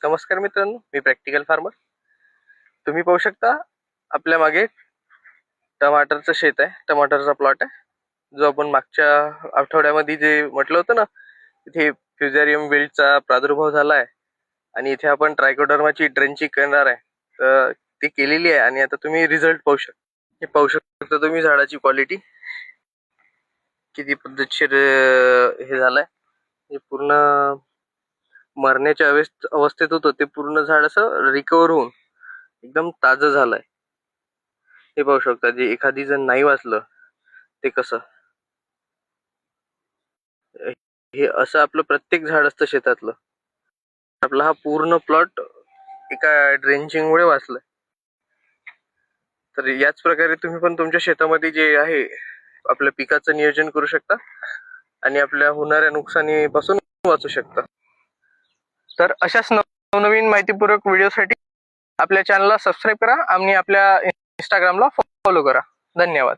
नमस्कार मित्रांनो, मी practical farmer. तुम्ही पाहू शकता आपल्या मागे टमाटरचं शेत आहे, टमाटरचा प्लॉट आहे. जो आपण मागच्या आठवड्यामध्ये जे म्हटलं होतं ना, इथे फ्युझेरियम विल्टचा प्रादुर्भाव झाला आहे आणि इथे आपण ट्रायकोडर्माची ड्रेंचिंग करणार आहे. तर ती केलेली आहे आणि आता तुम्ही रिझल्ट पाहू शकता. हे पाहू शकता तुम्ही झाडाची क्वालिटी किती पद्धतशीर हे झालंय. हे पूर्ण मरण्याच्या अवस्थेत होतं ते पूर्ण झाड असं रिकवर होऊन एकदम ताजं झालंय. हे पाहू शकता, जे एखादी जण नाही वाचलं ते कसं. हे असं आपलं प्रत्येक झाड असतं शेतातलं. आपला हा पूर्ण प्लॉट एका ड्रेंचिंग मुळे वाचलाय. तर याच प्रकारे तुम्ही पण तुमच्या शेतामध्ये जे आहे आपल्या पिकाचं नियोजन करू शकता आणि आपल्या होणाऱ्या नुकसानीपासून वाचू शकता. तर अशाच नवनवीन माहितीपूर्वक व्हिडिओसाठी आपल्या चॅनलला सबस्क्राईब करा आणि आपल्या इंस्टाग्रामला फॉलो करा. धन्यवाद.